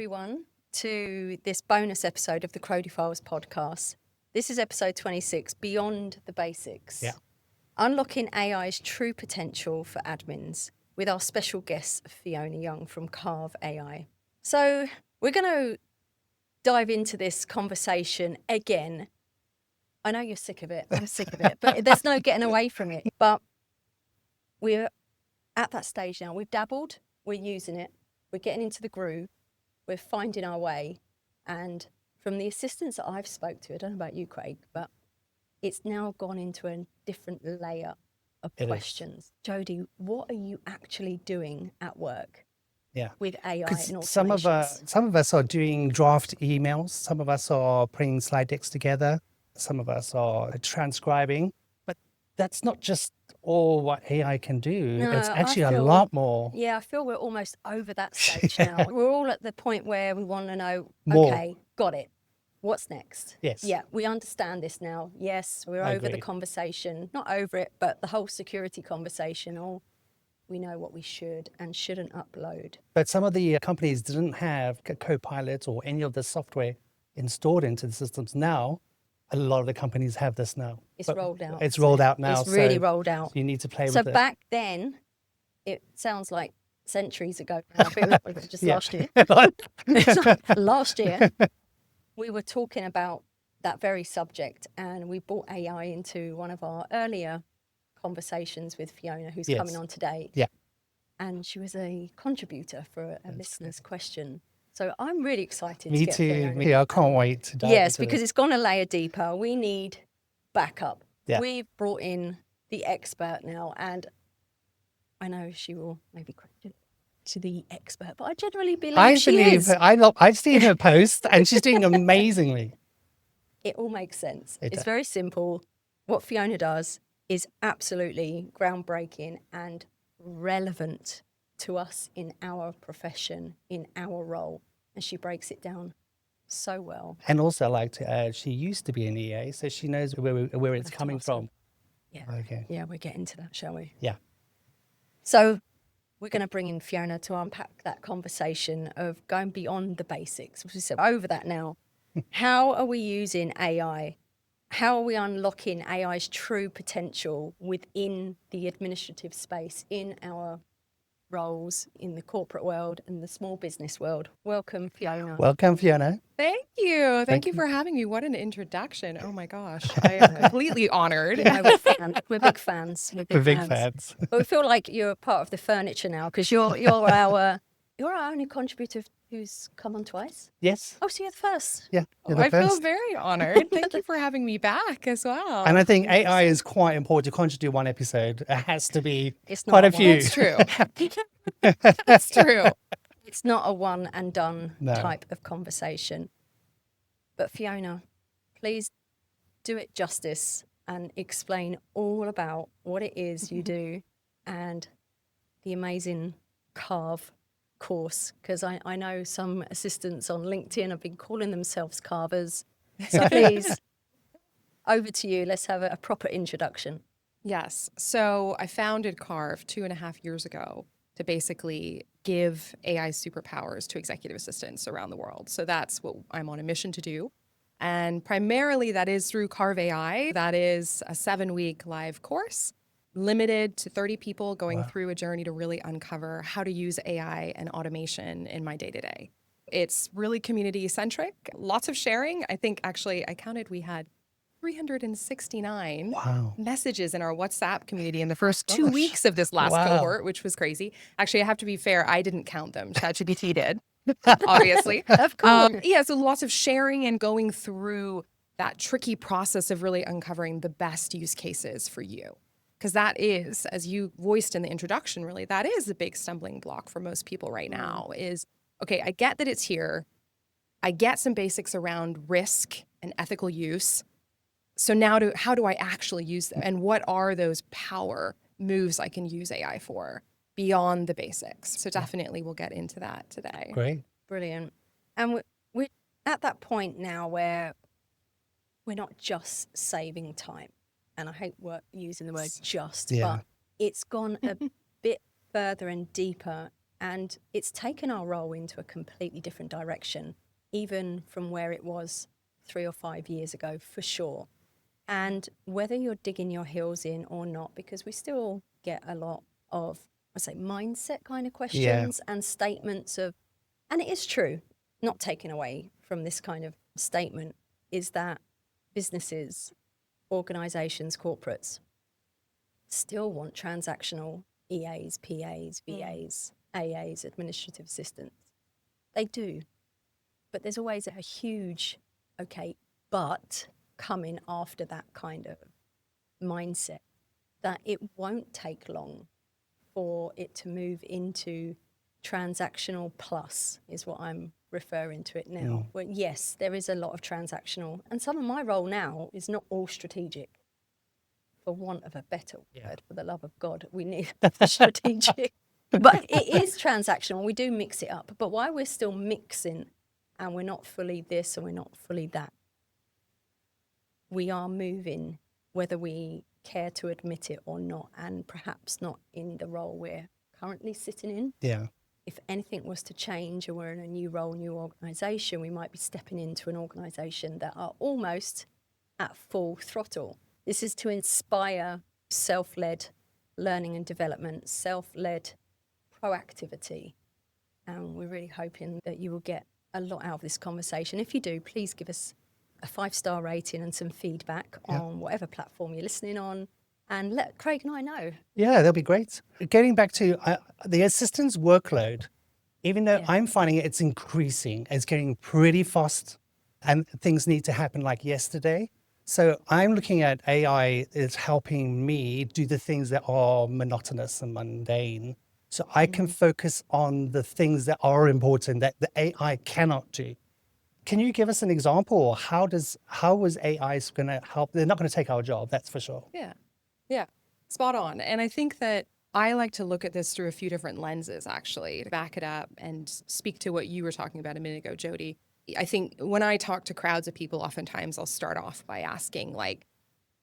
everyone to this bonus episode of the Crowdy Files podcast. This is episode 26, Beyond the Basics. Yeah. Unlocking AI's true potential for admins with our special guest, Fiona Young from COIF AI. So we're going to dive into this conversation again. I know you're sick of it. I'm sick of it, but there's no getting away from it. But we're at that stage now. We've dabbled, we're using it, we're getting into the groove, we're finding our way. And from the assistants that I've spoke to, I don't know about you, Craig, but it's now gone into a different layer of questions. Jody, what are you actually doing at work? Yeah. With AI and automations? Some of us are doing draft emails. Some of us are putting slide decks together. Some of us are transcribing. But that's not just all what AI can do. No, it's actually I a feel- lot more. Yeah, I feel we're almost over that stage now. We're all at the point where we want to know, More. okay, got it. What's next? Yes. Yeah, we understand this now. Yes, we're over the Agreed. conversation. Not over it, but the whole security conversation. Or we know what we should and shouldn't upload. But some of the companies didn't have Copilot or any of the software installed into the systems. Now, a lot of the companies have this now. It's But rolled out. It's hasn't rolled it? out now. It's really so rolled out. You need to play So with it. back then, it sounds like centuries ago. Now, but it was just Yeah. last year. Last year, we were talking about that very subject, and we brought AI into one of our earlier conversations with Fiona, who's Yes. coming on today. Yeah. And she was a contributor for a listener's question. So I'm really excited to Me get too. Fiona. I can't wait to dive Yes, into because this. it's gone a layer deeper. We need backup. Yeah. We've brought in the expert now, and I know she will maybe question to the expert, but I generally believe she is. I've seen her post and she's doing amazingly. It all makes sense. It It's does. very simple. What Fiona does is absolutely groundbreaking and relevant to us in our profession, in our role. And she breaks it down so well. And also, I like to add, she used to be an EA, so she knows where it's have to coming ask her. from. Yeah. Okay. Yeah, we're getting to that, shall we? Yeah. So we're going to bring in Fiona to unpack that conversation of going beyond the basics. We said over that now. How are we using AI? How are we unlocking AI's true potential within the administrative space, in our roles, in the corporate world and the small business world? Welcome, Fiona. Welcome, Fiona. Thank you. Thank you for having me. What an introduction. Oh my gosh. I am completely honored. Yeah, we're fans. We're big fans. We're big fans. But we feel like you're part of the furniture now because you're our only contributor who's come on twice. Yes. Oh, so you're the first. Yeah. You're the I feel first. very honored. Thank you for having me back as well. And I think AI is quite important. You can't just do one episode. It has to be It's quite not a one. few. That's true. That's true. It's not a one and done No. type of conversation. But Fiona, please do it justice and explain all about what it is you do and the amazing COIF course, because I know some assistants on LinkedIn have been calling themselves carvers. So please, over to you. Let's have a proper introduction. Yes. So I founded COIF 2.5 years ago to basically give AI superpowers to executive assistants around the world. So that's what I'm on a mission to do. And primarily that is through COIF AI. That is a 7-week live course, limited to 30 people going through a journey to really uncover how to use AI and automation in my day-to-day. It's really community centric, lots of sharing. I think actually I counted we had 369 Wow. messages in our WhatsApp community in the first 2 weeks of this last Wow. cohort, which was crazy. Actually, I have to be fair. I didn't count them. ChatGPT did, obviously. Of course. Yeah, so lots of sharing and going through that tricky process of really uncovering the best use cases for you. Because that is, as you voiced in the introduction, really, that is a big stumbling block for most people right now is, okay, I get that it's here. I get some basics around risk and ethical use. So now how do I actually use them? And what are those power moves I can use AI for beyond the basics? So definitely we'll get into that today. Great. Brilliant. And we're at that point now where we're not just saving time. And I hate using the word just, Yeah. but it's gone a bit further and deeper And it's taken our role into a completely different direction, even from where it was 3 or 5 years ago, for sure. And whether you're digging your heels in or not, because we still get a lot of, I say, mindset kind of questions and statements of, and it is true, not taken away from this kind of statement, is that businesses, organizations, corporates still want transactional EAs, PAs, VAs, AAs, administrative assistants. They do. But there's always a huge, okay, but coming after that kind of mindset, that it won't take long for it to move into transactional plus, is what I'm referring to it now. Well, yes, there is a lot of transactional, and some of my role now is not all strategic. For want of a better word, for the love of God, we need strategic. But it is transactional. We do mix it up. But why we're still mixing and we're not fully this and we're not fully that, we are moving, whether we care to admit it or not, and perhaps not in the role we're currently sitting in. Yeah. If anything was to change and we're in a new role, new organisation, we might be stepping into an organisation that are almost at full throttle. This is to inspire self-led learning and development, self-led proactivity. And we're really hoping that you will get a lot out of this conversation. If you do, please give us a 5-star rating and some feedback on whatever platform you're listening on, and let Craig and I know. Yeah, that'll be great. Getting back to the assistant's workload, even though I'm finding it's increasing, it's getting pretty fast and things need to happen like yesterday. So I'm looking at AI is helping me do the things that are monotonous and mundane. So I can focus on the things that are important that the AI cannot do. Can you give us an example? How is AI going to help? They're not going to take our job, that's for sure. Yeah, spot on. And I think that I like to look at this through a few different lenses, actually, to back it up and speak to what you were talking about a minute ago, Jody. I think when I talk to crowds of people, oftentimes I'll start off by asking, like,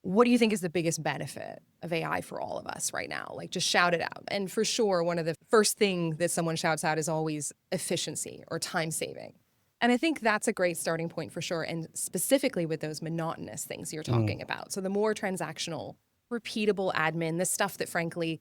what do you think is the biggest benefit of AI for all of us right now? Like, just shout it out. And for sure, one of the first thing that someone shouts out is always efficiency or time saving. And I think that's a great starting point for sure. And specifically with those monotonous things you're talking about. So the more transactional, repeatable admin, the stuff that frankly,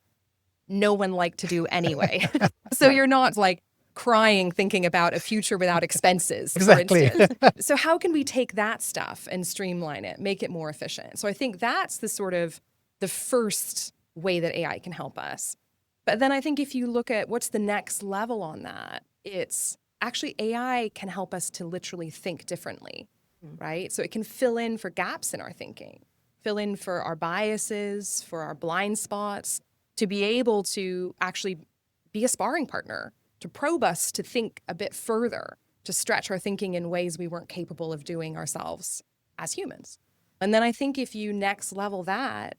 no one liked to do anyway. So you're not like crying thinking about a future without expenses, Exactly. for instance. So how can we take that stuff and streamline it, make it more efficient? So I think that's the sort of the first way that AI can help us. But then I think if you look at what's the next level on that, it's actually AI can help us to literally think differently, right? So it can fill in for gaps in our thinking, fill in for our biases, for our blind spots, to be able to actually be a sparring partner, to probe us to think a bit further, to stretch our thinking in ways we weren't capable of doing ourselves as humans. And then I think if you next level that,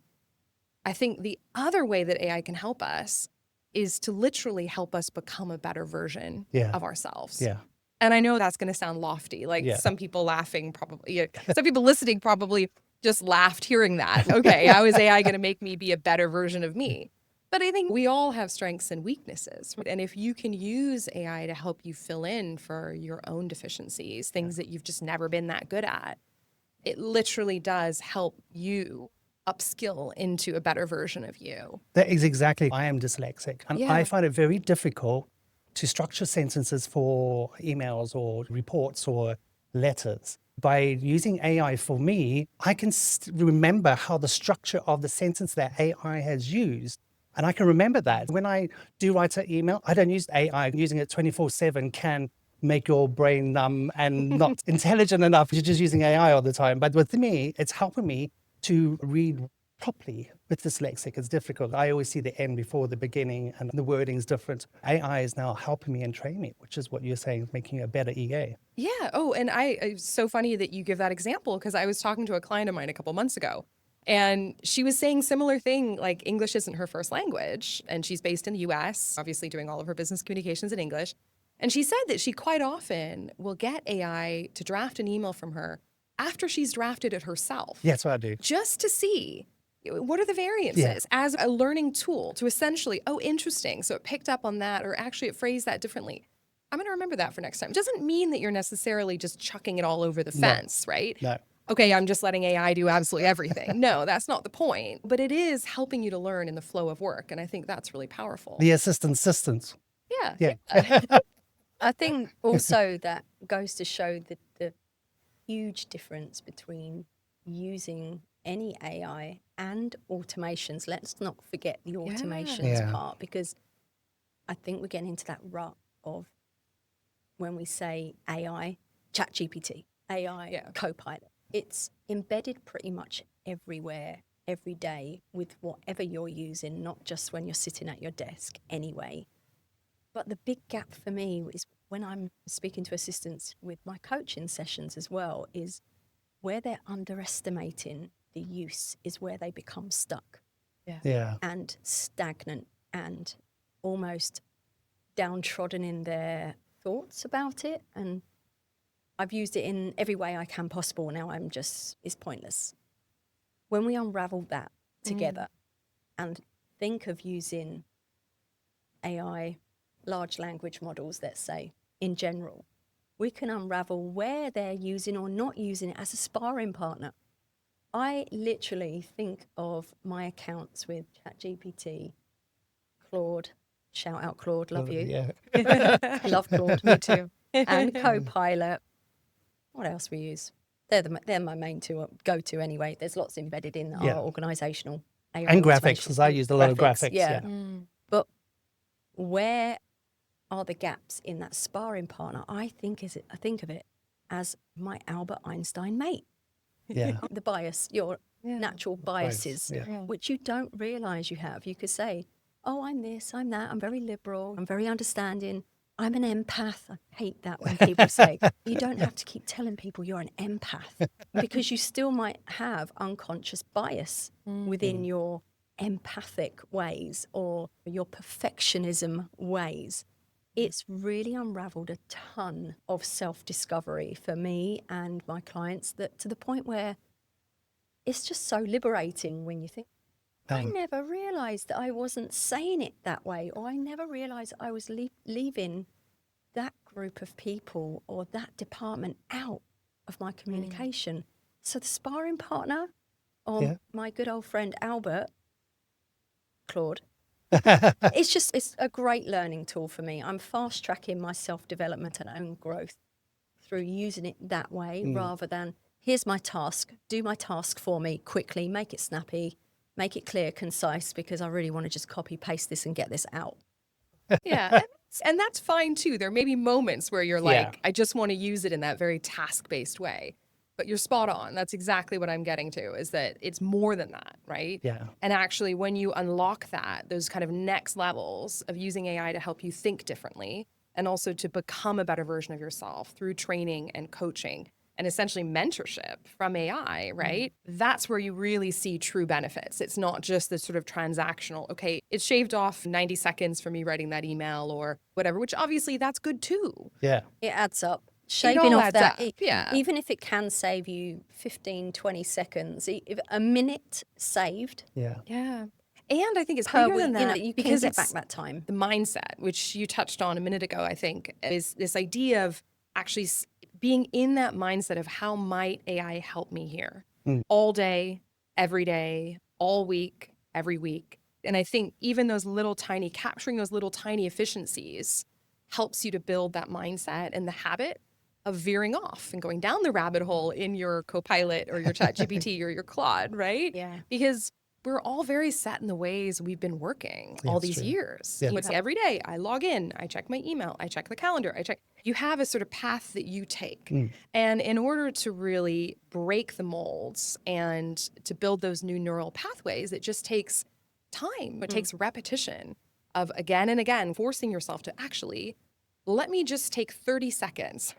I think the other way that AI can help us is to literally help us become a better version of ourselves. Yeah. And I know that's going to sound lofty, like some people laughing probably, some people listening probably just laughed hearing that. Okay, how is AI going to make me be a better version of me? But I think we all have strengths and weaknesses. And if you can use AI to help you fill in for your own deficiencies, things that you've just never been that good at, it literally does help you upskill into a better version of you. That is exactly, I am dyslexic and I find it very difficult to structure sentences for emails or reports or letters. By using AI for me, I can remember how the structure of the sentence that AI has used. And I can remember that. When I do write an email, I don't use AI. Using it 24/7 can make your brain numb and not intelligent enough. You're just using AI all the time. But with me, it's helping me to read properly. With dyslexic, it's difficult. I always see the end before the beginning and the wording is different. AI is now helping me and training me, which is what you're saying, making a better EA. Yeah. Oh, and it's so funny that you give that example because I was talking to a client of mine a couple months ago and she was saying similar thing, like English isn't her first language and she's based in the US, obviously doing all of her business communications in English. And she said that she quite often will get AI to draft an email from her after she's drafted it herself. Yeah, that's what I do. Just to see What are the variances as a learning tool to essentially, oh, interesting. So it picked up on that, or actually it phrased that differently. I'm going to remember that for next time. It doesn't mean that you're necessarily just chucking it all over the fence, right? No. Okay, I'm just letting AI do absolutely everything. No, that's not the point. But it is helping you to learn in the flow of work. And I think that's really powerful. The assistants. Yeah. Yeah. I think also that goes to show the huge difference between using any AI and automations. Let's not forget the automations Yeah. part, because I think we're getting into that rut of when we say AI, ChatGPT, AI, Copilot. It's embedded pretty much everywhere, every day, with whatever you're using, not just when you're sitting at your desk anyway. But the big gap for me is when I'm speaking to assistants with my coaching sessions as well, is where they're underestimating the use is where they become stuck Yeah. and stagnant and almost downtrodden in their thoughts about it. And I've used it in every way I can possible. Now it's pointless. When we unravel that together and think of using AI, large language models, let's say, in general, we can unravel where they're using or not using it as a sparring partner. I literally think of my accounts with ChatGPT, Claude, shout out Claude, love you. Yeah. Love Claude. Me too. And Copilot. What else we use? They're my main two go-to anyway. There's lots embedded in our organisational AI And graphics, automation. because I used a lot of graphics. Yeah. But where are the gaps in that sparring partner? I think of it as my Albert Einstein mate. Yeah. The bias, your natural biases, which you don't realise you have. You could say, oh, I'm this, I'm that, I'm very liberal, I'm very understanding, I'm an empath. I hate that when people say, you don't have to keep telling people you're an empath, because you still might have unconscious bias within your empathic ways or your perfectionism ways. It's really unraveled a ton of self-discovery for me and my clients, that to the point where it's just so liberating when you think, I never realised that I wasn't saying it that way, or I never realised I was leaving that group of people or that department out of my communication. So the sparring partner, or my good old friend Albert, Claude, it's a great learning tool for me. I'm fast tracking my self-development and own growth through using it that way, rather than here's my task, do my task for me quickly, make it snappy, make it clear, concise, because I really want to just copy paste this and get this out. Yeah. And that's fine too. There may be moments where you're like, I just want to use it in that very task-based way. But you're spot on. That's exactly what I'm getting to, is that it's more than that, right? Yeah. And actually, when you unlock that, those kind of next levels of using AI to help you think differently and also to become a better version of yourself through training and coaching and essentially mentorship from AI, right? That's where you really see true benefits. It's not just this sort of transactional, okay, it shaved off 90 seconds for me writing that email or whatever, which obviously that's good too. Yeah. It adds up. It Shaving all off adds that, up, even if it can save you 15, 20 seconds, if a minute saved Yeah. Yeah. And I think it's per bigger week, than that, you can because get it's back that time. the mindset, which you touched on a minute ago, I think, is this idea of actually being in that mindset of how might AI help me here all day, every day, all week, every week. And I think even capturing those little tiny efficiencies helps you to build that mindset and the habit of veering off and going down the rabbit hole in your Copilot or your ChatGPT or your Claude, right? Yeah. Because we're all very set in the ways we've been working all That's these true. years. Yeah. It's every day I log in, I check my email, I check the calendar, you have a sort of path that you take. And in order to really break the molds and to build those new neural pathways, it just takes time. It takes repetition of again and again, forcing yourself to actually, let me just take 30 seconds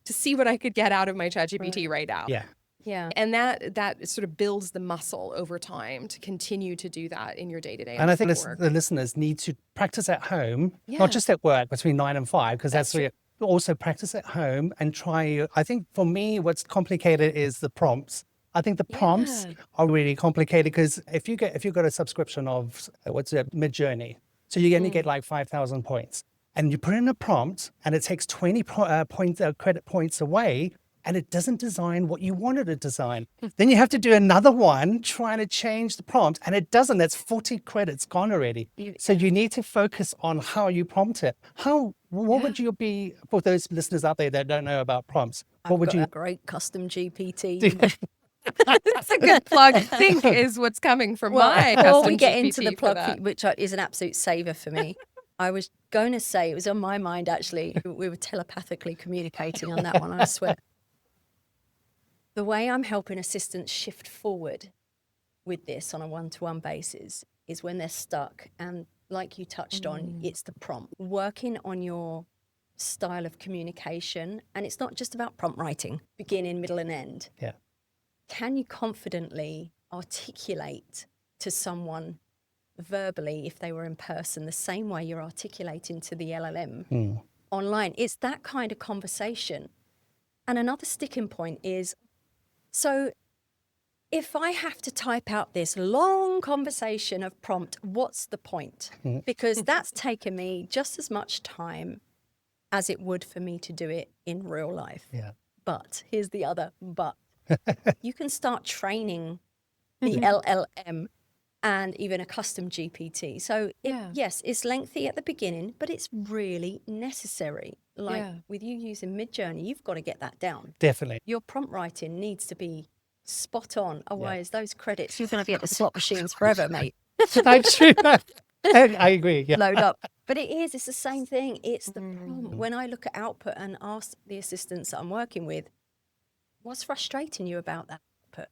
to see what I could get out of my ChatGPT right now. Yeah. Yeah. And that sort of builds the muscle over time to continue to do that in your day-to-day. And I think work. the listeners need to practice at home, Yeah. not just at work between 9 and 5, because that's true. where you also practice at home and try. I think for me, what's complicated is the prompts. I think the prompts are really complicated because if you've got a subscription of Midjourney, so you only get like 5,000 points, and you put in a prompt, and it takes 20 credit points away, and it doesn't design what you wanted to design. Then you have to do another one trying to change the prompt, and it doesn't. That's 40 credits gone already. So you need to focus on how you prompt it. What would you be for those listeners out there that don't know about prompts? What would Got you? a great custom GPT. That's a good plug. I think is what's coming from my Before custom we get GPT into the for plug, that. which is an absolute saver for me, I was going to say, it was on my mind actually, we were telepathically communicating on that one, I swear. The way I'm helping assistants shift forward with this on a one-to-one basis is when they're stuck, and like you touched on, it's the prompt. Working on your style of communication, and it's not just about prompt writing, beginning, middle and end. Yeah. Can you confidently articulate to someone verbally, if they were in person, the same way you're articulating to the LLM online? It's that kind of conversation. And another sticking point is, so if I have to type out this long conversation of prompt, what's the point? Because that's taken me just as much time as it would for me to do it in real life. Yeah. But here's the other but. You can start training the LLM and even a custom GPT. So yes, it's lengthy at the beginning, but it's really necessary. Like with you using Midjourney, you've got to get that down. Definitely. Your prompt writing needs to be spot on. Otherwise, those credits, you're going to be at the slot machines forever, mate. I'm true. I agree. Yeah. Load up. But it's the same thing. It's the prompt. When I look at output and ask the assistants that I'm working with, what's frustrating you about that output?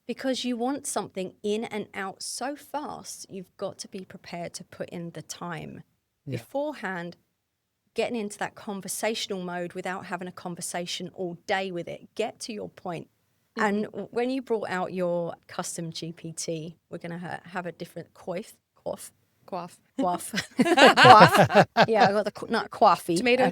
Because you want something in and out so fast, you've got to be prepared to put in the time beforehand, getting into that conversational mode without having a conversation all day with it. Get to your point. And when you brought out your custom GPT, we're going to have a different COIF. Quaff. Quaff. Quaff. Yeah, I got the not quaffy. Tomato.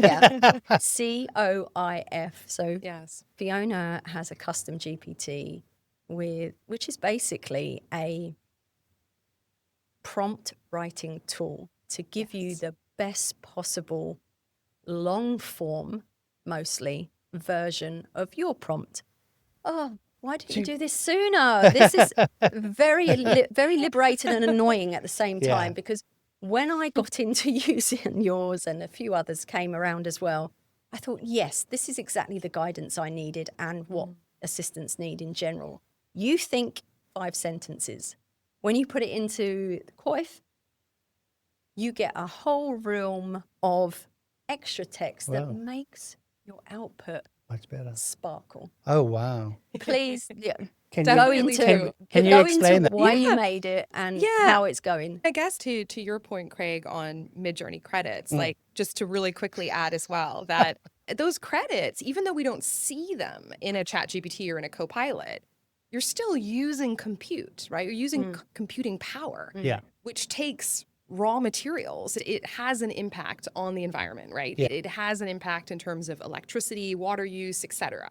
Yeah. COIF. So Yes. Fiona has a custom GPT which is basically a prompt writing tool to give you the best possible long form, mostly, version of your prompt. Oh, why didn't you do this sooner? This is very liberating and annoying at the same time, because when I got into using yours and a few others came around as well, I thought, yes, this is exactly the guidance I needed and what assistants need in general. You think 5 sentences. When you put it into the COIF, you get a whole realm of extra text that makes your output much better. Sparkle. Oh, wow. Please Can go you into explain that? why you made it and how it's going. I guess to your point, Craig, on Midjourney credits, like just to really quickly add as well that those credits, even though we don't see them in a ChatGPT or in a Copilot, you're still using compute, right? You're using computing power, which takes raw materials. It has an impact on the environment, right? It has an impact in terms of electricity, water use, etc.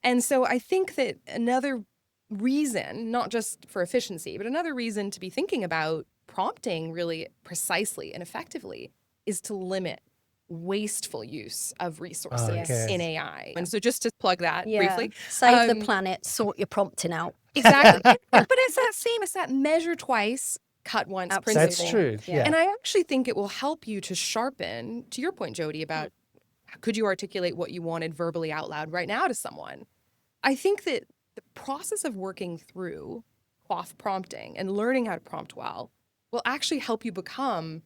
And so I think that another reason, not just for efficiency, but another reason to be thinking about prompting really precisely and effectively is to limit wasteful use of resources in AI. And so just to plug that briefly. Save the planet, sort your prompting out. Exactly. But it's that measure twice, cut once principle. That's true. Yeah. And I actually think it will help you to sharpen, to your point, Jody, about could you articulate what you wanted verbally out loud right now to someone? I think that the process of working through COIF prompting and learning how to prompt well will actually help you become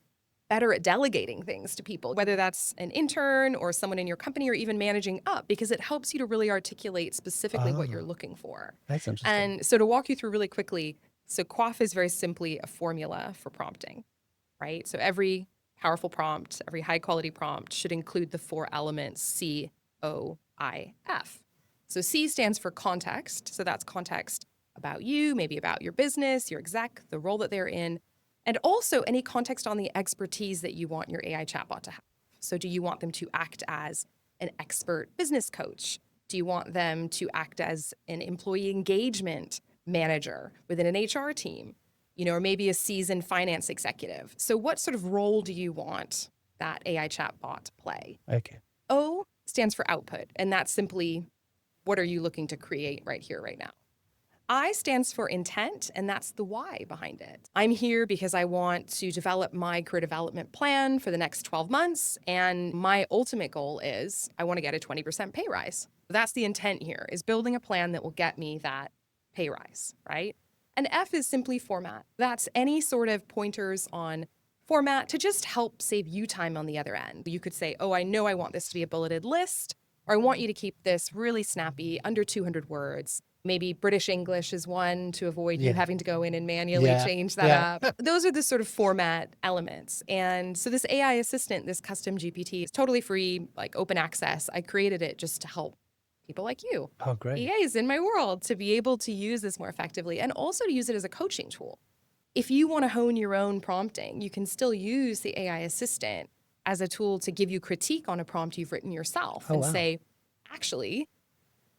better at delegating things to people, whether that's an intern or someone in your company or even managing up, because it helps you to really articulate specifically what you're looking for. That's interesting. And so to walk you through really quickly, so COIF is very simply a formula for prompting, right? So every powerful prompt, every high quality prompt should include the 4 elements COIF. So C stands for context. So that's context about you, maybe about your business, your exec, the role that they're in, and also any context on the expertise that you want your AI chatbot to have. So do you want them to act as an expert business coach? Do Do you want them to act as an employee engagement manager within an HR team? Or maybe a seasoned finance executive. So what sort of role do you want that AI chatbot to play? Okay. O stands for output, and that's simply what are you looking to create right here, right now? I stands for intent, and that's the why behind it. I'm here because I want to develop my career development plan for the next 12 months, and my ultimate goal is I want to get a 20% pay rise. That's the intent here, is building a plan that will get me that pay rise, right? And F is simply format. That's any sort of pointers on format to just help save you time on the other end. You could say, oh, I know I want this to be a bulleted list, or I want you to keep this really snappy, under 200 words. Maybe British English is one to avoid you having to go in and manually change that up. Those are the sort of format elements. And so this AI assistant, this custom GPT, is totally free, like open access. I created it just to help people like you, Oh, great. EAs in my world, to be able to use this more effectively and also to use it as a coaching tool. If you want to hone your own prompting, you can still use the AI assistant as a tool to give you critique on a prompt you've written yourself and say, actually,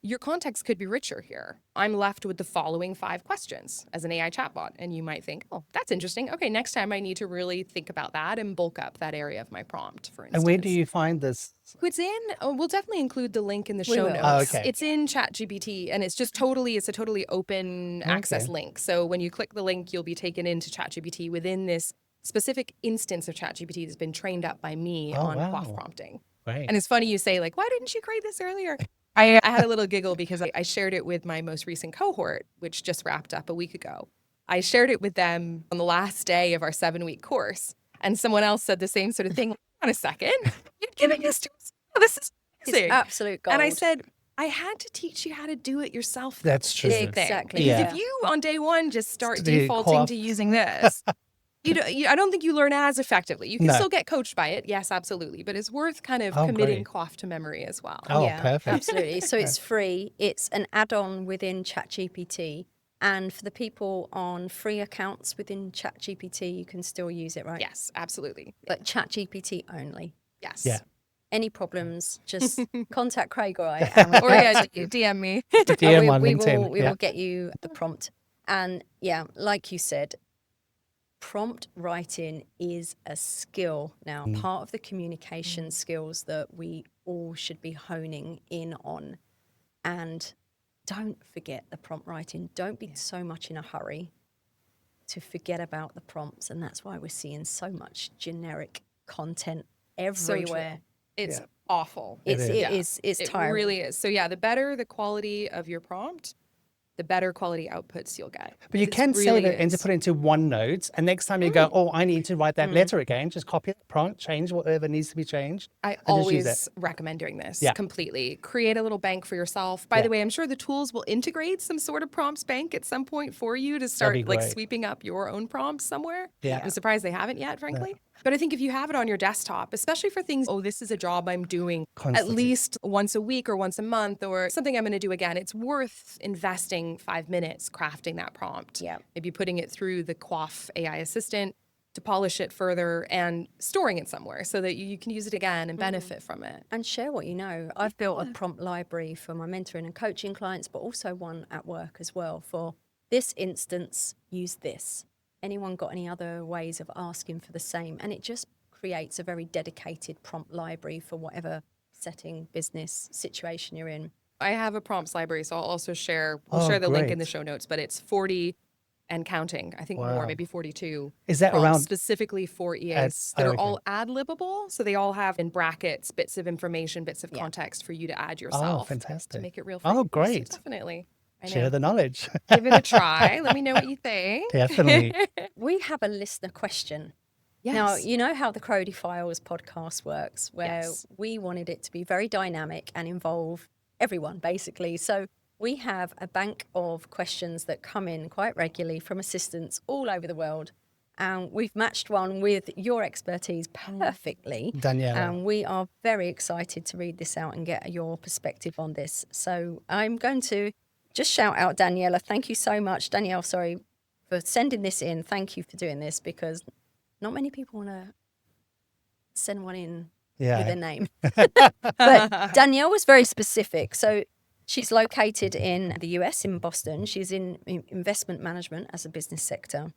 your context could be richer here. I'm left with the following 5 questions as an AI chatbot. And you might think, oh, that's interesting. Okay, next time I need to really think about that and bulk up that area of my prompt, for instance. And where do you find this? It's in, we'll definitely include the link in the We show will. notes. Oh, okay. It's in ChatGPT, and it's a totally open access link. So when you click the link, you'll be taken into ChatGPT within this specific instance of ChatGPT that's been trained up by me on COIF prompting. Right. And it's funny you say, like, why didn't you create this earlier? I had a little giggle because I shared it with my most recent cohort, which just wrapped up a week ago. I shared it with them on the last day of our 7-week course. And someone else said the same sort of thing. Hold on a second. You're giving this to us. Oh, this is amazing. It's absolute gold. And I said, I had to teach you how to do it yourself. That's true. Exactly. Because Yeah. if you on day one just start To do defaulting COIF. to using this, I don't think you learn as effectively. You can No. still get coached by it. Yes, absolutely. But it's worth kind of committing COIF to memory as well. Oh, yeah, perfect. absolutely. So it's free. It's an add-on within ChatGPT. And for the people on free accounts within ChatGPT, you can still use it, right? Yes, absolutely. But ChatGPT only. Yes. Yeah. Any problems, just contact Craig or I. And Or DM me. DM on we LinkedIn. will get you the prompt. And yeah, like you said, prompt writing is a skill now, part of the communication skills that we all should be honing in on. And don't forget the prompt writing. Don't be so much in a hurry to forget about the prompts. And that's why we're seeing so much generic content everywhere. It's awful. It's It tiring. really is. So yeah, the better the quality of your prompt, the better quality outputs you'll get. But you can save it and to put it into OneNote. And next time you go, oh, I need to write that letter again, just copy the prompt, change whatever needs to be changed. I and just use always recommend doing this Yeah. completely. Create a little bank for yourself. By the way, I'm sure the tools will integrate some sort of prompts bank at some point for you to start be like great. sweeping up your own prompts somewhere. Yeah. I'm surprised they haven't yet, frankly. But I think if you have it on your desktop, especially for things, oh, this is a job I'm doing Constantly. at least once a week or once a month or something I'm going to do again, it's worth investing 5 minutes crafting that prompt. Yeah. Maybe putting it through the COIF AI assistant to polish it further and storing it somewhere so that you can use it again and benefit from it. And share what you know. I've built a prompt library for my mentoring and coaching clients, but also one at work as well. For this instance, use this. Anyone got any other ways of asking for the same? And it just creates a very dedicated prompt library for whatever setting, business, situation you're in. I have a prompts library, so I'll also share, we'll share the link in the great. show notes, but it's 40 and counting. I think more, Wow. maybe 42. Is that prompts around specifically for EAs that are okay. all ad-libbable? So they all have in brackets bits of information, bits of context for you to add yourself. fantastic. To make it real for Oh, you. great. So definitely. I know. Share the knowledge. Give it a try. Let me know what you think. Definitely. We have a listener question. Yes. Now, you know how the Crowdy Files podcast works, where Yes. we wanted it to be very dynamic and involve everyone, basically. So we have a bank of questions that come in quite regularly from assistants all over the world. And we've matched one with your expertise perfectly. Danielle. And we are very excited to read this out and get your perspective on this. So I'm going to just shout out Daniela. Thank you so much, Danielle, sorry, for sending this in. Thank you for doing this, because not many people want to send one in with a Yeah. name. But Danielle was very specific. So She's located in the US, in Boston. She's in investment management as a business sector.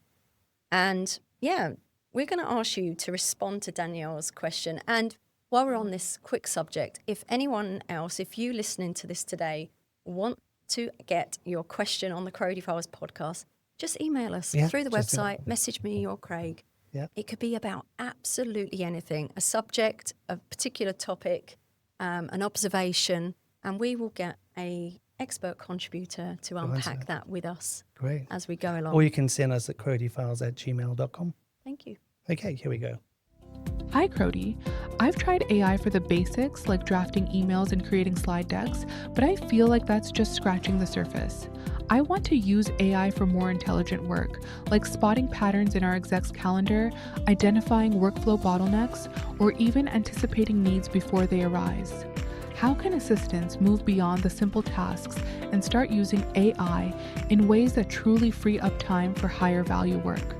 And yeah, we're going to ask you to respond to Danielle's question. And while we're on this quick subject, if anyone else, if you listening to this today, want to get your question on the Crowdy Files podcast, just email us through the website, message me or Craig. Yeah. It could be about absolutely anything, a subject, a particular topic, an observation, and we will get a expert contributor to unpack that with us as we go along. Or you can send us at crowdyfiles@gmail.com. Thank you. Okay, here we go. Hi, Crowdy. I've tried AI for the basics like drafting emails and creating slide decks, but I feel like that's just scratching the surface. I want to use AI for more intelligent work, like spotting patterns in our exec's calendar, identifying workflow bottlenecks, or even anticipating needs before they arise. How can assistants move beyond the simple tasks and start using AI in ways that truly free up time for higher value work?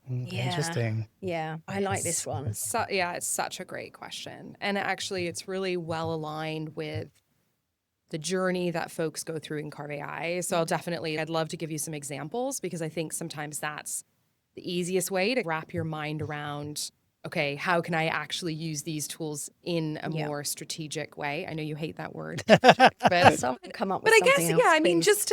Interesting. Yeah, I like this one. So, yeah, it's such a great question. And actually, it's really well aligned with the journey that folks go through in Carve AI. So I'd love to give you some examples, because I think sometimes that's the easiest way to wrap your mind around, okay, how can I actually use these tools in a more strategic way? I know you hate that word, but Someone come up with I something guess, else, I mean, please. just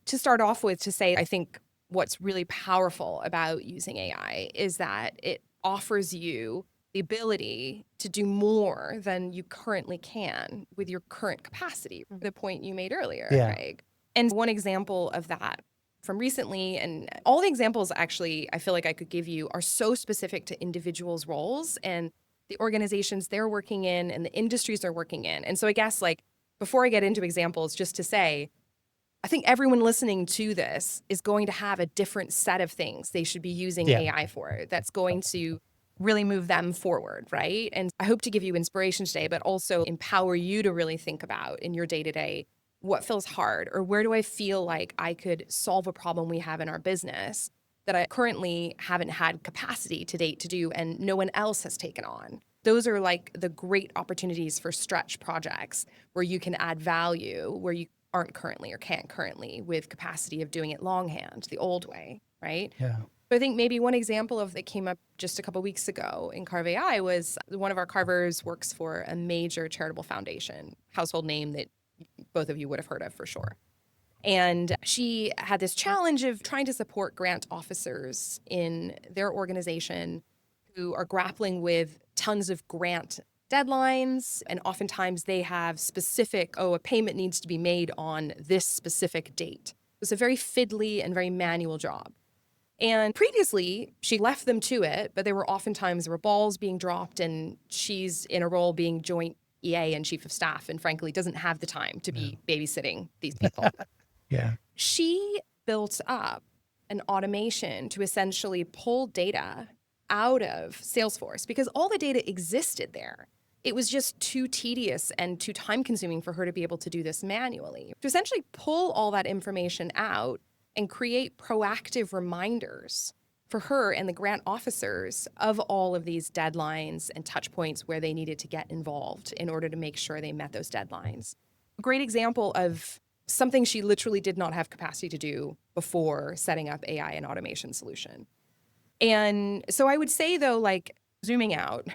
to start off with, to say, I think what's really powerful about using AI is that it offers you the ability to do more than you currently can with your current capacity, the point you made earlier, Craig. And one example of that from recently, and all the examples actually I feel like I could give you are so specific to individuals' roles and the organizations they're working in and the industries they're working in. And so I guess, like, before I get into examples, just to say, I think everyone listening to this is going to have a different set of things they should be using AI for that's going to really move them forward, right? And I hope to give you inspiration today, but also empower you to really think about in your day-to-day, what feels hard, or where do I feel like I could solve a problem we have in our business that I currently haven't had capacity to date to do and no one else has taken on. Those are like the great opportunities for stretch projects where you can add value, where you aren't currently or can't currently with capacity of doing it longhand, the old way, right? Yeah. But I think maybe one example of that came up just a couple weeks ago in Carve AI was one of our carvers works for a major charitable foundation, household name that both of you would have heard of for sure. And she had this challenge of trying to support grant officers in their organization who are grappling with tons of grant deadlines. And oftentimes they have specific, a payment needs to be made on this specific date. It was a very fiddly and very manual job. And previously, she left them to it, but there were balls being dropped, and she's in a role being joint EA and chief of staff, and frankly, doesn't have the time to be babysitting these people. She built up an automation to essentially pull data out of Salesforce because all the data existed there. It was just too tedious and too time-consuming for her to be able to do this manually. To essentially pull all that information out and create proactive reminders for her and the grant officers of all of these deadlines and touch points where they needed to get involved in order to make sure they met those deadlines. A great example of something she literally did not have capacity to do before setting up AI and automation solution. And so I would say, though, like, zooming out,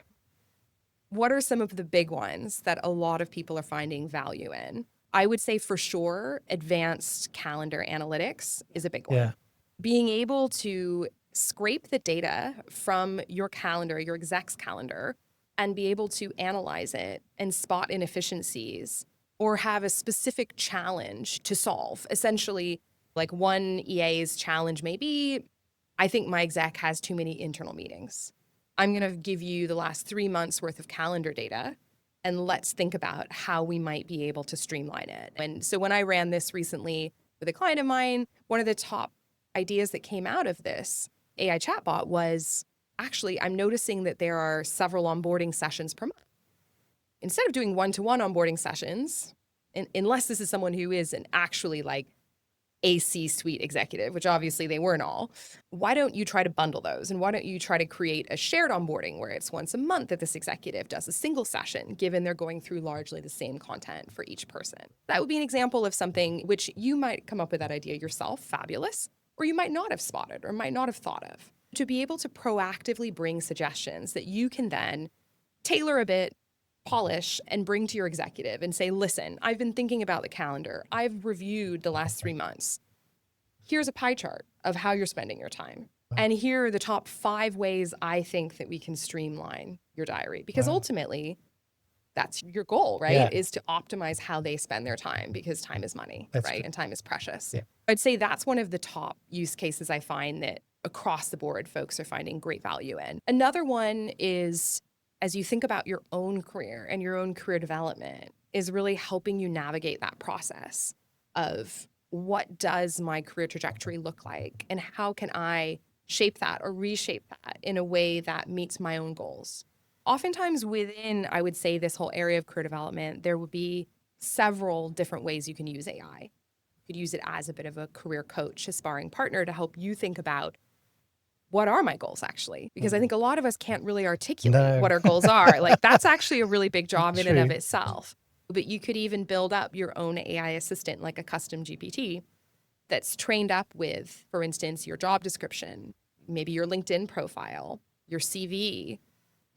what are some of the big ones that a lot of people are finding value in? I would say for sure, advanced calendar analytics is a big one. Being able to scrape the data from your calendar, your exec's calendar, and be able to analyze it and spot inefficiencies or have a specific challenge to solve. Essentially, like one EA's challenge may be, I think my exec has too many internal meetings. I'm going to give you the last 3 months worth of calendar data, and let's think about how we might be able to streamline it. And so when I ran this recently with a client of mine, one of the top ideas that came out of this AI chatbot was, actually, I'm noticing that there are several onboarding sessions per month. Instead of doing one-to-one onboarding sessions, unless this is someone who is an actually like a C-suite executive, which obviously they weren't all. Why don't you try to bundle those? And why don't you try to create a shared onboarding where it's once a month that this executive does a single session, given they're going through largely the same content for each person? That would be an example of something which you might come up with that idea yourself, fabulous, or you might not have spotted or might not have thought of. To be able to proactively bring suggestions that you can then tailor a bit, polish, and bring to your executive and say, listen, I've been thinking about the calendar. I've reviewed the last 3 months. Here's a pie chart of how you're spending your time. And here are the top 5 ways I think that we can streamline your diary. Because ultimately, that's your goal, right? Yeah. Is to optimize how they spend their time, because time is money, That's right? true. And time is precious. Yeah. I'd say that's one of the top use cases I find that across the board folks are finding great value in. Another one is, as you think about your own career and your own career development, is really helping you navigate that process of what does my career trajectory look like and how can I shape that or reshape that in a way that meets my own goals. Oftentimes within, I would say, this whole area of career development, there would be several different ways you can use AI. You could use it as a bit of a career coach, a sparring partner to help you think about, what are my goals actually? Because I think a lot of us can't really articulate what our goals are. Like, that's actually a really big job in and of True. itself. But you could even build up your own AI assistant, like a custom GPT that's trained up with, for instance, your job description, maybe your LinkedIn profile, your CV,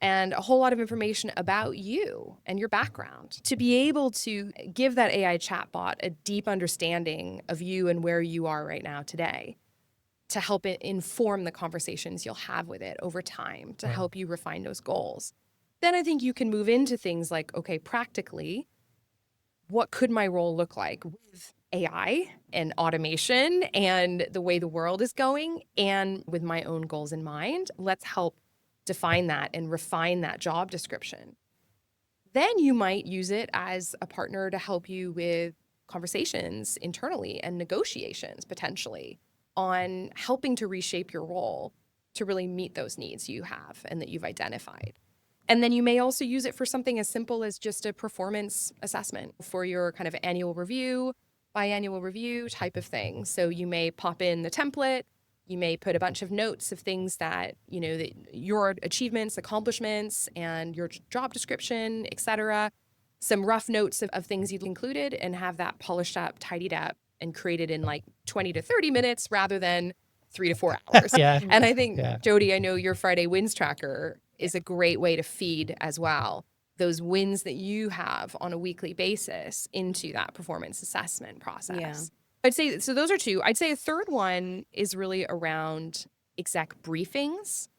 and a whole lot of information about you and your background to be able to give that AI chatbot a deep understanding of you and where you are right now today, to help it inform the conversations you'll have with it over time, to help you refine those goals. Then I think you can move into things like, okay, practically, what could my role look like with AI and automation and the way the world is going, and with my own goals in mind? Let's help define that and refine that job description. Then you might use it as a partner to help you with conversations internally and negotiations potentially on helping to reshape your role to really meet those needs you have and that you've identified. And then you may also use it for something as simple as just a performance assessment for your kind of annual review, biannual review type of thing. So you may pop in the template, you may put a bunch of notes of things that, you know, that your achievements, accomplishments, and your job description, et cetera, some rough notes of things you've included, and have that polished up, tidied up, and created in like 20 to 30 minutes rather than 3 to 4 hours. Yeah. And I think, Yeah. Jody, I know your Friday wins tracker is a great way to feed as well those wins that you have on a weekly basis into that performance assessment process. Yeah. I'd say, so those are 2. I'd say a third one is really around exec briefings.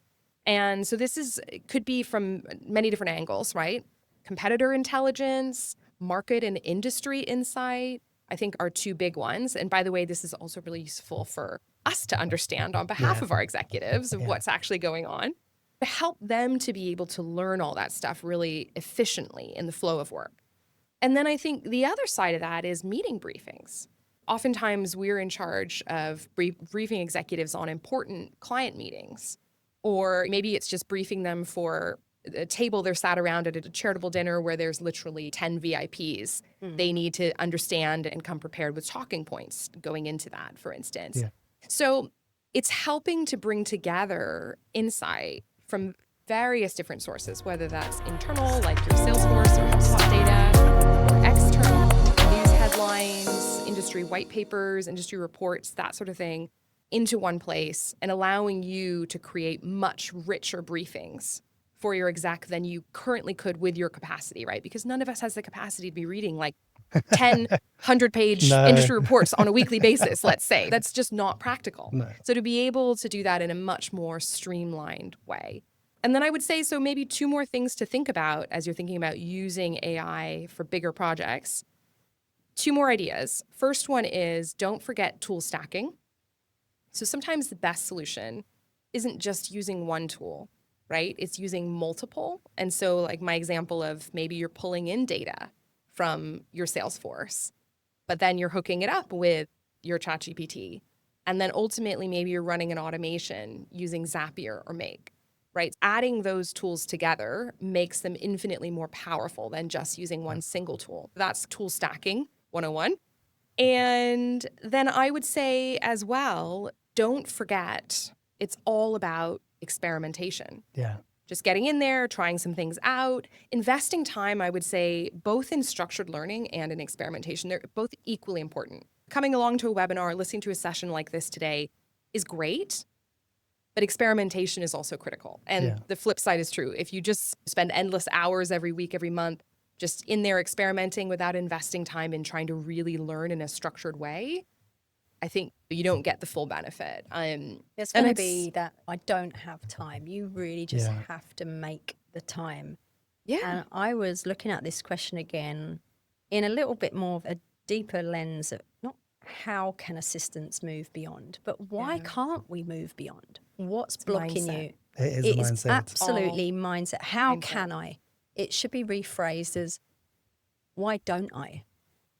And so it could be from many different angles, right? Competitor intelligence, market and industry insight, I think are 2 big ones. And by the way, this is also really useful for us to understand on behalf of our executives of what's actually going on, to help them to be able to learn all that stuff really efficiently in the flow of work. And then I think the other side of that is meeting briefings. Oftentimes we're in charge of briefing executives on important client meetings, or maybe it's just briefing them for a table they're sat around at a charitable dinner where there's literally 10 VIPs. They need to understand and come prepared with talking points going into that, for instance. Yeah. So it's helping to bring together insight from various different sources, whether that's internal, like your Salesforce or HubSpot data, or external, news headlines, industry white papers, industry reports, that sort of thing, into one place, and allowing you to create much richer briefings for your exec than you currently could with your capacity, right? Because none of us has the capacity to be reading like 10, 100-page No. industry reports on a weekly basis, let's say. That's just not practical. No. So to be able to do that in a much more streamlined way. And then I would say, so maybe 2 more things to think about as you're thinking about using AI for bigger projects. 2 more ideas. First one is, don't forget tool stacking. So sometimes the best solution isn't just using one tool, right? It's using multiple. And so like my example of maybe you're pulling in data from your Salesforce, but then you're hooking it up with your ChatGPT. And then ultimately, maybe you're running an automation using Zapier or Make, right? Adding those tools together makes them infinitely more powerful than just using one single tool. That's tool stacking 101. And then I would say as well, don't forget, it's all about experimentation. Yeah. Just getting in there, trying some things out, investing time, I would say, both in structured learning and in experimentation. They're both equally important. Coming along to a webinar, listening to a session like this today is great, but experimentation is also critical. And the flip side is true. If you just spend endless hours every week, every month, just in there experimenting without investing time in trying to really learn in a structured way, I think you don't get the full benefit. It's going to be that I don't have time. You really just have to make the time. Yeah. And I was looking at this question again in a little bit more of a deeper lens of not how can assistants move beyond, but why can't we move beyond? What's blocking mindset. you? It is It a is mindset. absolutely mindset. How mindset. can I? It should be rephrased as, why don't I?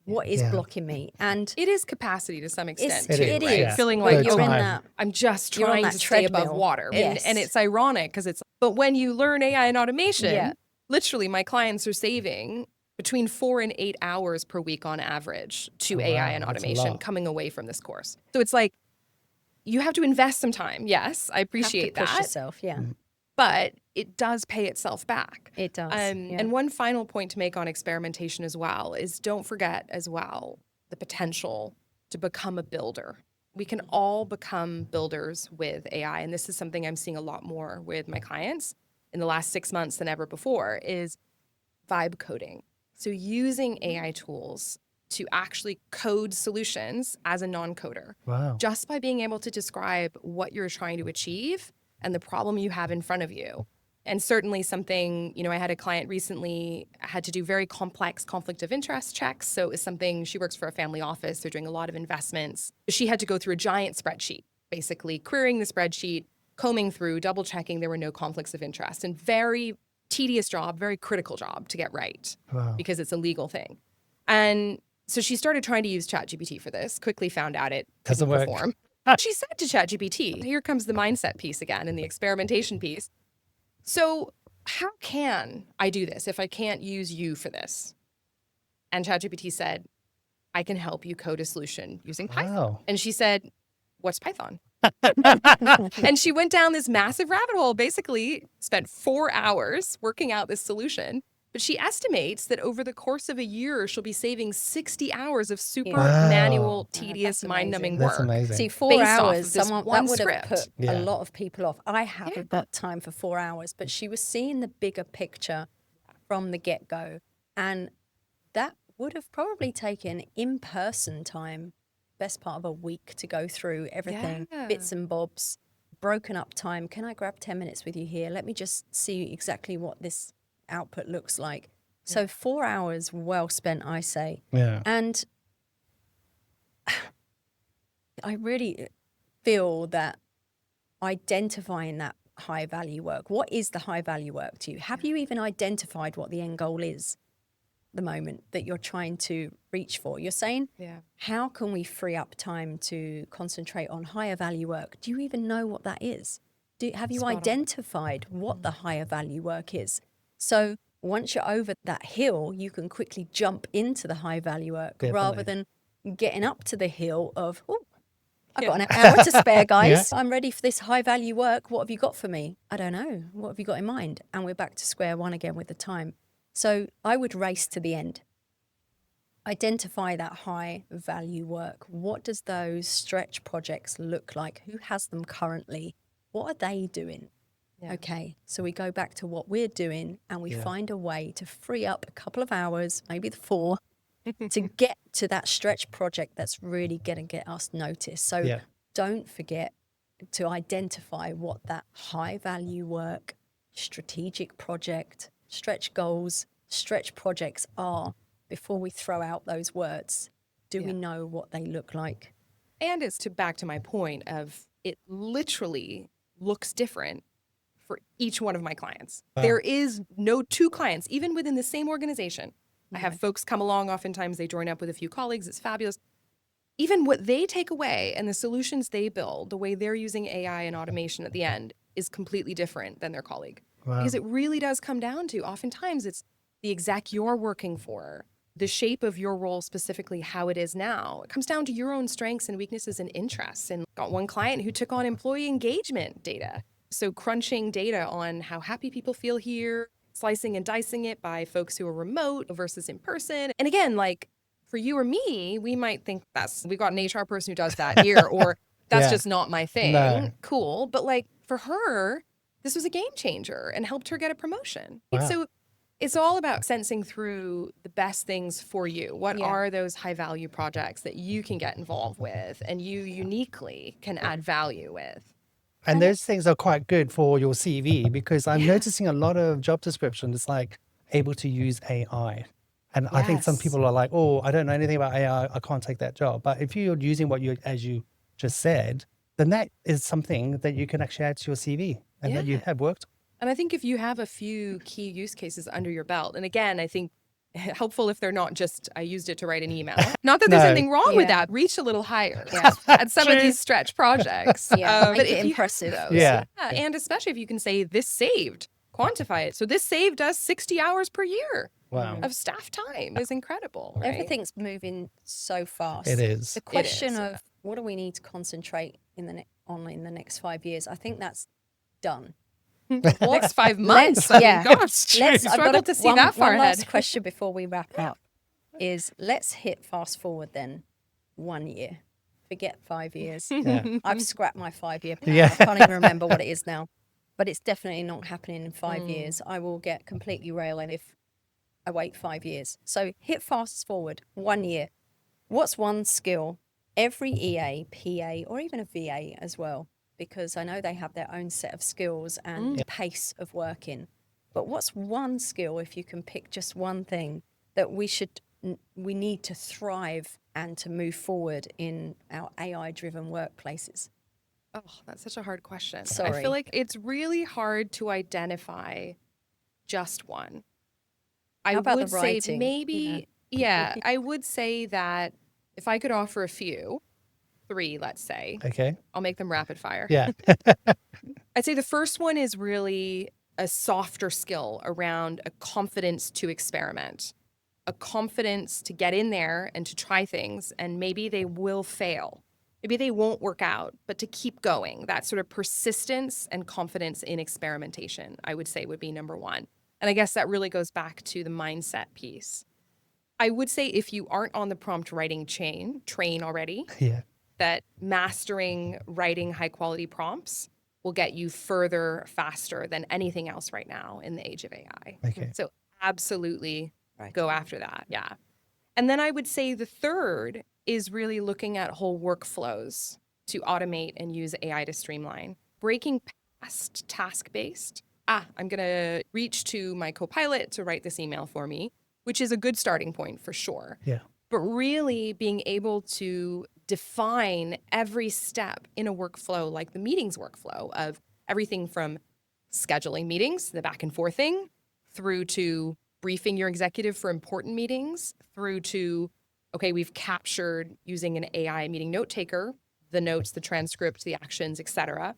What is blocking me? And It is capacity to some extent, It's- too, it right? is. Feeling But like, you're in time. that. I'm just You're on trying that to stay above treadmill. water. Yes. And it's ironic because but when you learn AI and automation, Yeah. literally my clients are saving between 4 and 8 hours per week on average to Oh, AI wow, and that's a automation lot. coming away from this course. So it's like, you have to invest some time. Yes, I appreciate have to push that. yourself. Yeah, But it does pay itself back. it does. And one final point to make on experimentation as well is don't forget as well the potential to become a builder. We can all become builders with AI. And this is something I'm seeing a lot more with my clients in the last 6 months than ever before is vibe coding. So using AI tools to actually code solutions as a non-coder. Wow. Just by being able to describe what you're trying to achieve and the problem you have in front of you. And certainly something, I had a client recently had to do very complex conflict of interest checks. So it was something, she works for a family office. They're doing a lot of investments. She had to go through a giant spreadsheet, basically querying the spreadsheet, combing through, double checking there were no conflicts of interest, and very tedious job, very critical job to get right because it's a legal thing. And so she started trying to use ChatGPT for this, quickly found out it Doesn't couldn't work. perform. She said to ChatGPT, here comes the mindset piece again and the experimentation piece. So how can I do this if I can't use you for this? And ChatGPT said, I can help you code a solution using Python. Wow. And she said, what's Python? And she went down this massive rabbit hole, basically spent 4 hours working out this solution. But she estimates that over the course of a year, she'll be saving 60 hours of super Wow. manual, Wow, tedious, that's mind-numbing amazing. work. That's amazing. See, 4 based off hours, of this that one would have script. put Yeah. a lot of people off. I haven't got time for 4 hours, but she was seeing the bigger picture from the get-go. And that would have probably taken in-person time, best part of a week to go through everything, bits and bobs, broken up time. Can I grab 10 minutes with you here? Let me just see exactly what this output looks like. So 4 hours well spent, I say. Yeah. And I really feel that identifying that high value work, what is the high value work to you? Have you even identified what the end goal is the moment that you're trying to reach for? You're saying, how can we free up time to concentrate on higher value work? Do you even know what that is? Have you identified what the higher value work is? So once you're over that hill, you can quickly jump into the high value work rather than getting up to the hill of, oh, I've got an hour to spare, guys. I'm ready for this high value work. What have you got for me? I don't know. What have you got in mind? And we're back to square one again with the time. So I would race to the end. Identify that high value work. What does those stretch projects look like? Who has them currently? What are they doing? Okay, so we go back to what we're doing and we find a way to free up a couple of hours, maybe the 4, to get to that stretch project that's really going to get us noticed. So don't forget to identify what that high value work, strategic project, stretch goals, stretch projects are before we throw out those words. Do we know what they look like? And it's back to my point of it literally looks different for each one of my clients. There is no 2 clients, even within the same organization. I have folks come along, oftentimes they join up with a few colleagues, it's fabulous. Even what they take away and the solutions they build, the way they're using AI and automation at the end is completely different than their colleague. Because it really does come down to, oftentimes it's the exec you're working for the shape of your role, specifically how it is now. It comes down to your own strengths and weaknesses and interests. And got one client who took on employee engagement data. So crunching data on how happy people feel here, slicing and dicing it by folks who are remote versus in person. And again, like for you or me, we might think we've got an HR person who does that here, or that's Yeah. just not my thing. No. Cool. But like for her, this was a game changer and helped her get a promotion. Wow. So it's all about sensing through the best things for you. What are those high value projects that you can get involved with and you uniquely can add value with? And those things are quite good for your CV, because I'm noticing a lot of job descriptions like able to use AI. And I think some Yes. people are like, oh, I don't know anything about AI. I can't take that job. But if you're using as you just said, then that is something that you can actually add to your CV and that you have worked on. And I think if you have a few key use cases under your belt, and again, I think helpful if they're not just, I used it to write an email. Not that there's No. anything wrong with Yeah. that. Reach a little higher Yeah. at some of True. these stretch projects. Yeah, But make if it you impressive. have those, Yeah. and especially if you can say this saved, quantify it. So this saved us 60 hours per year Wow. of staff time is incredible. Right? Everything's moving so fast. It is. The question is, of what do we need to concentrate in the next 5 years, I think that's done. Next 5 months. I mean, gosh, I've got struggle to see that far one ahead. last question before we wrap up is let's hit fast forward then 1 year. Forget 5 years. Yeah. I've scrapped my 5-year plan. Yeah. I can't even remember what it is now. But it's definitely not happening in 5 years. I will get completely railing if I wait 5 years. So hit fast forward 1 year. What's one skill every EA, PA, or even a VA as well, because I know they have their own set of skills and pace of working. But what's one skill, if you can pick just one thing, that we need to thrive and to move forward in our AI-driven workplaces? Oh, that's such a hard question. I Sorry. feel like it's really hard to identify just one. I How about the would say writing, maybe, I would say that if I could offer a few, 3, let's say, Okay. I'll make them rapid fire. Yeah. I'd say the first one is really a softer skill around a confidence to experiment, a confidence to get in there and to try things, and maybe they will fail. Maybe they won't work out, but to keep going, that sort of persistence and confidence in experimentation, I would say would be number 1. And I guess that really goes back to the mindset piece. I would say if you aren't on the prompt writing train already, Yeah. that mastering writing high quality prompts will get you further faster than anything else right now in the age of AI. Okay. So absolutely Right. go after that. Yeah. And then I would say the third is really looking at whole workflows to automate and use AI to streamline. Breaking past task-based. I'm going to reach to my co-pilot to write this email for me, which is a good starting point for sure. Yeah. But really being able to define every step in a workflow, like the meetings workflow of everything from scheduling meetings, the back and forthing, through to briefing your executive for important meetings, through to, okay, we've captured using an AI meeting note taker, the notes, the transcript, the actions, et cetera,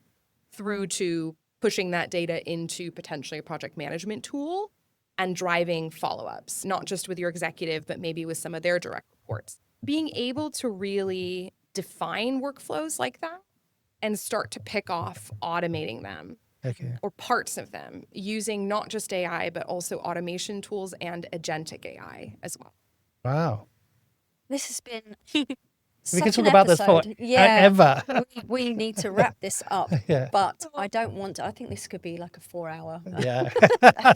through to pushing that data into potentially a project management tool and driving follow-ups, not just with your executive, but maybe with some of their direct reports. Being able to really define workflows like that and start to pick off automating them Okay. or parts of them using not just AI, but also automation tools and agentic AI as well. Wow. This has been We can such talk an about this for episode. Yeah, ever. we need to wrap this up. Yeah. But I don't want to. I think this could be like a 4-hour. Yeah.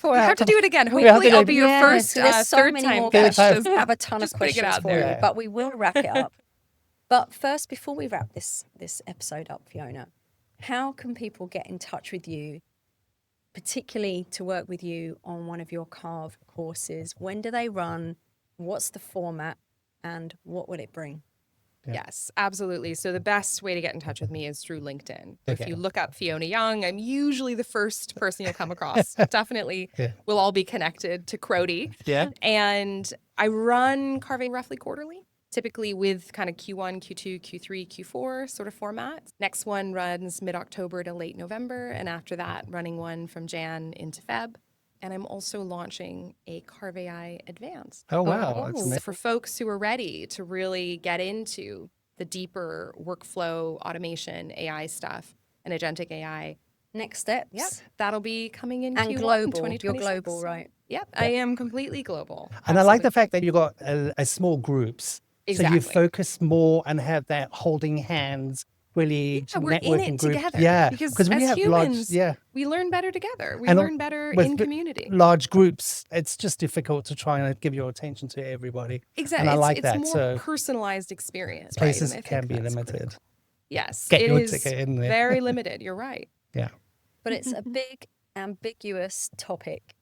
We have to do it again. We have Hopefully, to I'll do- be your Yes, first there's so third many time more guest. questions. Just- I have a ton of just putting it questions out for there. you, but we will wrap it up. But first, before we wrap this episode up, Fiona, how can people get in touch with you, particularly to work with you on one of your CARV courses? When do they run? What's the format? And what would it bring? Yeah. Yes, absolutely. So the best way to get in touch with me is through LinkedIn. If Okay. you look up Fiona Young, I'm usually the first person you'll come across. Definitely, Yeah. we'll all be connected to Crody. Yeah. And I run carving roughly quarterly, typically with kind of Q1, Q2, Q3, Q4 sort of formats. Next one runs mid-October to late November. And after that, running one from Jan into Feb. And I'm also launching a COIF AI Advanced. Oh, wow. That's So amazing. for folks who are ready to really get into the deeper workflow automation, AI stuff, and agentic AI, Next steps. yep, that'll be coming in And Q1 global. 2026. You're global, right? Yep, I am completely global. And I like the Absolutely. fact that you got a small groups. So you Exactly. focus more and have that holding hands, really Yeah, we're in networking it group. together. Yeah, Because when you as have humans, large, we learn better together. We And learn better with in the community. large groups, it's just difficult to try and give your attention to everybody. Exactly. And I like it's that. more So personalized experience, places right? And I can think be that's limited. critical. Yes, Get it your is ticket in there. very limited. You're right. Yeah. But it's a big, ambiguous topic.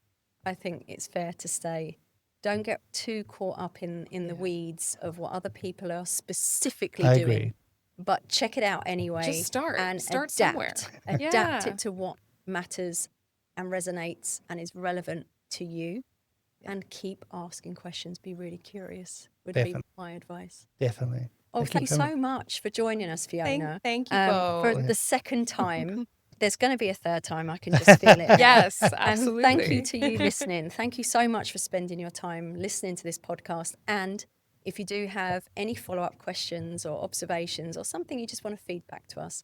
I think it's fair to say. Don't get too caught up in the weeds of what other people are specifically I doing. agree. But check it out anyway. Just start. And Start adapt. somewhere. Adapt Yeah. it to what matters and resonates and is relevant to you. And keep asking questions. Be really curious would be Definitely. my advice. Definitely. Oh, Keep thank you coming. so much for joining us, Fiona. Thank you For both. the second time. There's going to be a third time. I can just feel it. now. Yes, And absolutely. thank you to you listening. Thank you so much for spending your time listening to this podcast. And if you do have any follow-up questions or observations or something you just want to feed back to us,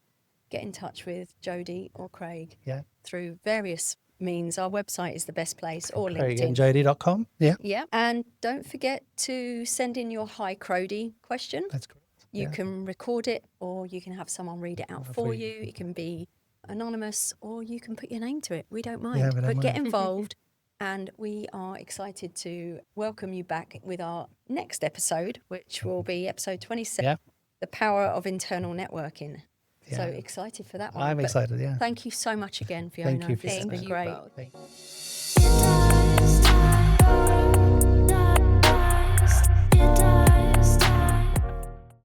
get in touch with Jodie or Craig Yeah. through various means. Our website is the best place, or LinkedIn. CraigandJodie.com. Yeah. Yeah. And don't forget to send in your Hi Crody question. That's correct. You Yeah. can record it, or you can have someone read it out for you. It can be anonymous, or you can put your name to it. We don't mind. we don't But get mind. involved. And we are excited to welcome you back with our next episode, which will be episode 27, Yeah. The Power of Internal Networking. So Yeah. excited for that one. I'm But excited. Yeah. thank you so much again, Fiona. you, This has Fiona. been Thank you great. both. Thank you. Analyze.